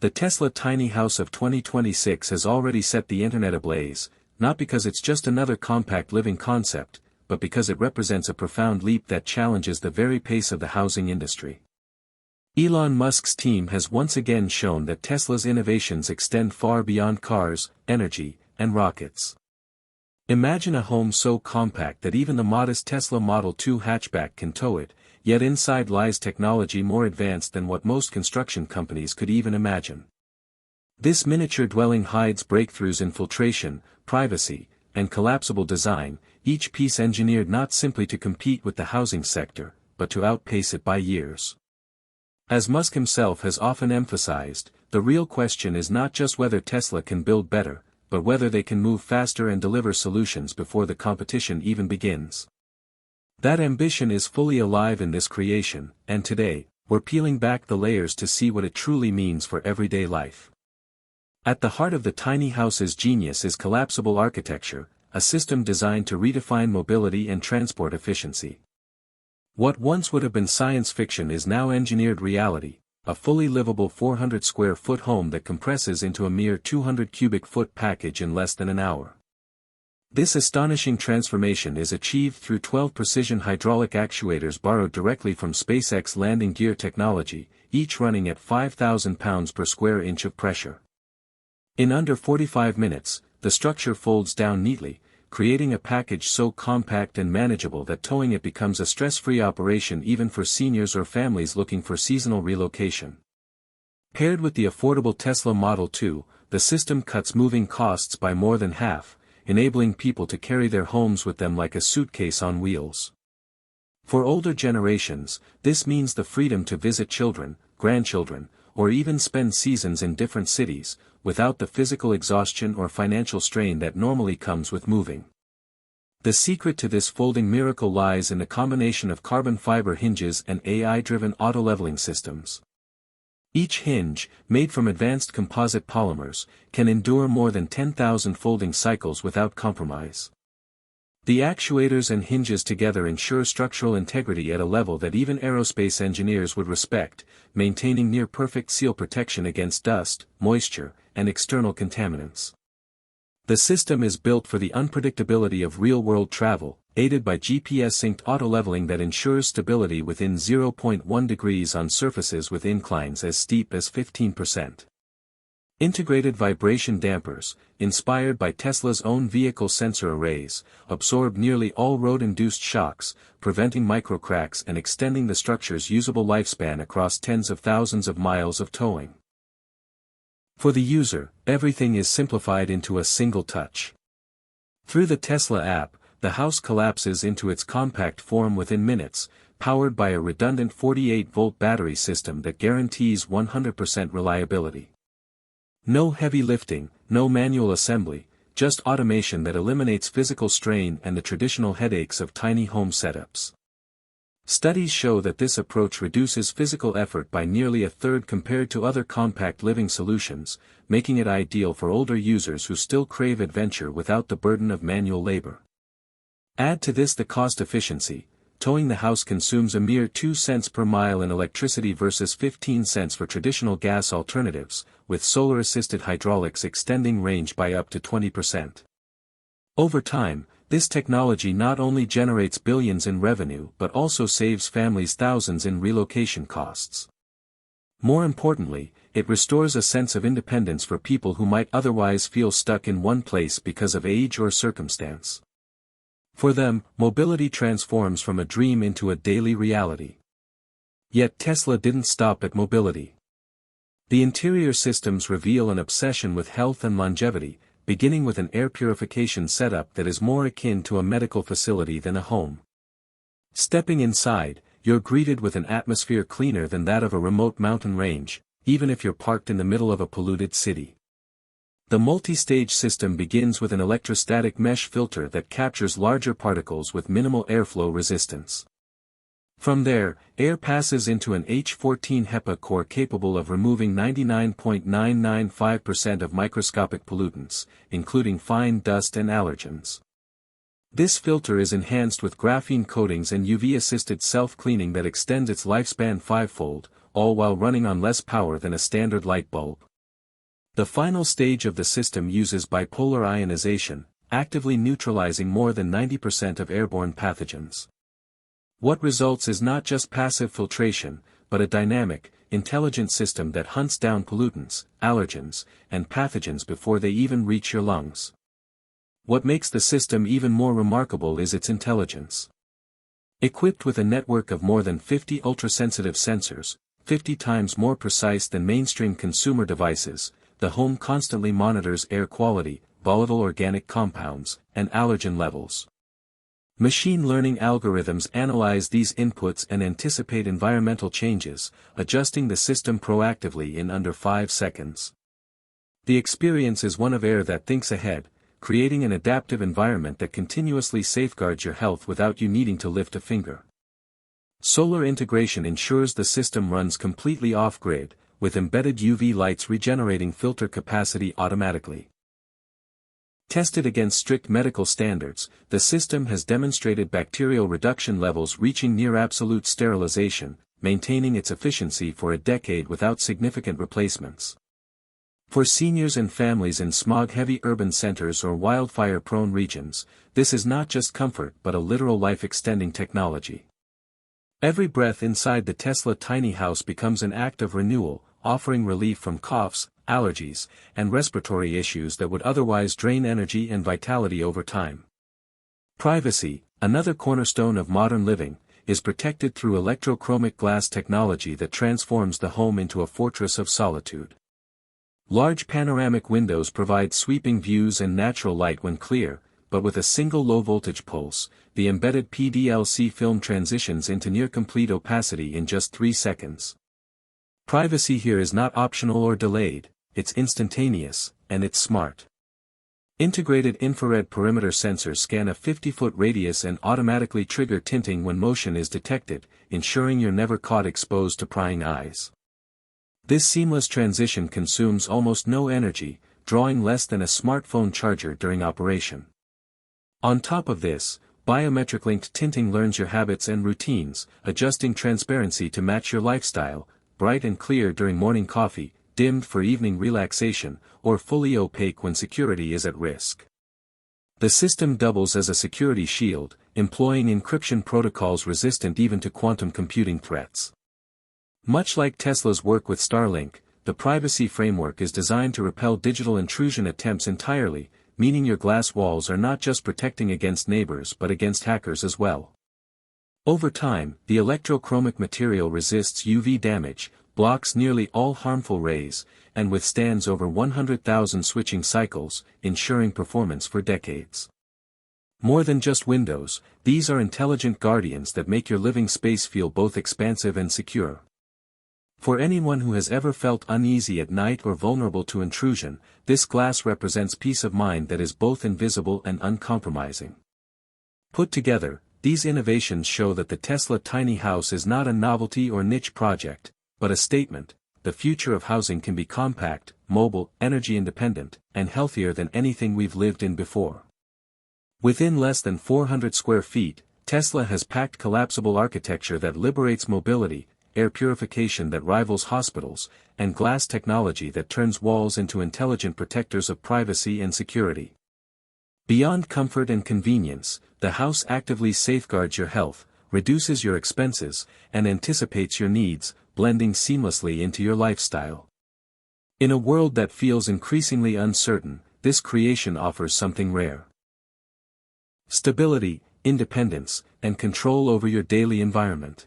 The Tesla tiny house of 2026 has already set the internet ablaze, not because it's just another compact living concept, but because it represents a profound leap that challenges the very pace of the housing industry. Elon Musk's team has once again shown that Tesla's innovations extend far beyond cars, energy, and rockets. Imagine a home so compact that even the modest Tesla Model 2 hatchback can tow it, yet inside lies technology more advanced than what most construction companies could even imagine. This miniature dwelling hides breakthroughs in filtration, privacy, and collapsible design, each piece engineered not simply to compete with the housing sector, but to outpace it by years. As Musk himself has often emphasized, the real question is not just whether Tesla can build better, but whether they can move faster and deliver solutions before the competition even begins. That ambition is fully alive in this creation, and today, we're peeling back the layers to see what it truly means for everyday life. At the heart of the tiny house's genius is collapsible architecture, a system designed to redefine mobility and transport efficiency. What once would have been science fiction is now engineered reality, a fully livable 400-square-foot home that compresses into a mere 200-cubic-foot package in less than an hour. This astonishing transformation is achieved through 12 precision hydraulic actuators borrowed directly from SpaceX landing gear technology, each running at 5,000 pounds per square inch of pressure. In under 45 minutes, the structure folds down neatly, creating a package so compact and manageable that towing it becomes a stress-free operation even for seniors or families looking for seasonal relocation. Paired with the affordable Tesla Model 2, the system cuts moving costs by more than half, enabling people to carry their homes with them like a suitcase on wheels. For older generations, this means the freedom to visit children, grandchildren, or even spend seasons in different cities, without the physical exhaustion or financial strain that normally comes with moving. The secret to this folding miracle lies in the combination of carbon fiber hinges and AI-driven auto-leveling systems. Each hinge, made from advanced composite polymers, can endure more than 10,000 folding cycles without compromise. The actuators and hinges together ensure structural integrity at a level that even aerospace engineers would respect, maintaining near-perfect seal protection against dust, moisture, and external contaminants. The system is built for the unpredictability of real-world travel, aided by GPS-synced auto-leveling that ensures stability within 0.1 degrees on surfaces with inclines as steep as 15%. Integrated vibration dampers, inspired by Tesla's own vehicle sensor arrays, absorb nearly all road-induced shocks, preventing microcracks and extending the structure's usable lifespan across tens of thousands of miles of towing. For the user, everything is simplified into a single touch. Through the Tesla app, the house collapses into its compact form within minutes, powered by a redundant 48-volt battery system that guarantees 100% reliability. No heavy lifting, no manual assembly, just automation that eliminates physical strain and the traditional headaches of tiny home setups. Studies show that this approach reduces physical effort by nearly a third compared to other compact living solutions, making it ideal for older users who still crave adventure without the burden of manual labor. Add to this the cost efficiency. Towing the house consumes a mere 2 cents per mile in electricity versus 15 cents for traditional gas alternatives, with solar-assisted hydraulics extending range by up to 20%. Over time, this technology not only generates billions in revenue but also saves families thousands in relocation costs. More importantly, it restores a sense of independence for people who might otherwise feel stuck in one place because of age or circumstance. For them, mobility transforms from a dream into a daily reality. Yet Tesla didn't stop at mobility. The interior systems reveal an obsession with health and longevity, beginning with an air purification setup that is more akin to a medical facility than a home. Stepping inside, you're greeted with an atmosphere cleaner than that of a remote mountain range, even if you're parked in the middle of a polluted city. The multi-stage system begins with an electrostatic mesh filter that captures larger particles with minimal airflow resistance. From there, air passes into an H14 HEPA core capable of removing 99.995% of microscopic pollutants, including fine dust and allergens. This filter is enhanced with graphene coatings and UV-assisted self-cleaning that extends its lifespan fivefold, all while running on less power than a standard light bulb. The final stage of the system uses bipolar ionization, actively neutralizing more than 90% of airborne pathogens. What results is not just passive filtration, but a dynamic, intelligent system that hunts down pollutants, allergens, and pathogens before they even reach your lungs. What makes the system even more remarkable is its intelligence. Equipped with a network of more than 50 ultrasensitive sensors, 50 times more precise than mainstream consumer devices, the home constantly monitors air quality, volatile organic compounds, and allergen levels. Machine learning algorithms analyze these inputs and anticipate environmental changes, adjusting the system proactively in under 5 seconds. The experience is one of air that thinks ahead, creating an adaptive environment that continuously safeguards your health without you needing to lift a finger. Solar integration ensures the system runs completely off-grid, with embedded UV lights regenerating filter capacity automatically. Tested against strict medical standards, the system has demonstrated bacterial reduction levels reaching near absolute sterilization, maintaining its efficiency for a decade without significant replacements. For seniors and families in smog-heavy urban centers or wildfire-prone regions, this is not just comfort but a literal life-extending technology. Every breath inside the Tesla tiny house becomes an act of renewal, offering relief from coughs, allergies, and respiratory issues that would otherwise drain energy and vitality over time. Privacy, another cornerstone of modern living, is protected through electrochromic glass technology that transforms the home into a fortress of solitude. Large panoramic windows provide sweeping views and natural light when clear, but with a single low-voltage pulse, the embedded PDLC film transitions into near-complete opacity in just 3 seconds. Privacy here is not optional or delayed, it's instantaneous, and it's smart. Integrated infrared perimeter sensors scan a 50-foot radius and automatically trigger tinting when motion is detected, ensuring you're never caught exposed to prying eyes. This seamless transition consumes almost no energy, drawing less than a smartphone charger during operation. On top of this, biometric-linked tinting learns your habits and routines, adjusting transparency to match your lifestyle, bright and clear during morning coffee, dimmed for evening relaxation, or fully opaque when security is at risk. The system doubles as a security shield, employing encryption protocols resistant even to quantum computing threats. Much like Tesla's work with Starlink, the privacy framework is designed to repel digital intrusion attempts entirely, meaning your glass walls are not just protecting against neighbors but against hackers as well. Over time, the electrochromic material resists UV damage, blocks nearly all harmful rays, and withstands over 100,000 switching cycles, ensuring performance for decades. More than just windows, these are intelligent guardians that make your living space feel both expansive and secure. For anyone who has ever felt uneasy at night or vulnerable to intrusion, this glass represents peace of mind that is both invisible and uncompromising. Put together, these innovations show that the Tesla tiny house is not a novelty or niche project, but a statement: the future of housing can be compact, mobile, energy independent, and healthier than anything we've lived in before. Within less than 400 square feet, Tesla has packed collapsible architecture that liberates mobility, air purification that rivals hospitals, and glass technology that turns walls into intelligent protectors of privacy and security. Beyond comfort and convenience, the house actively safeguards your health, reduces your expenses, and anticipates your needs, blending seamlessly into your lifestyle. In a world that feels increasingly uncertain, this creation offers something rare: stability, independence, and control over your daily environment.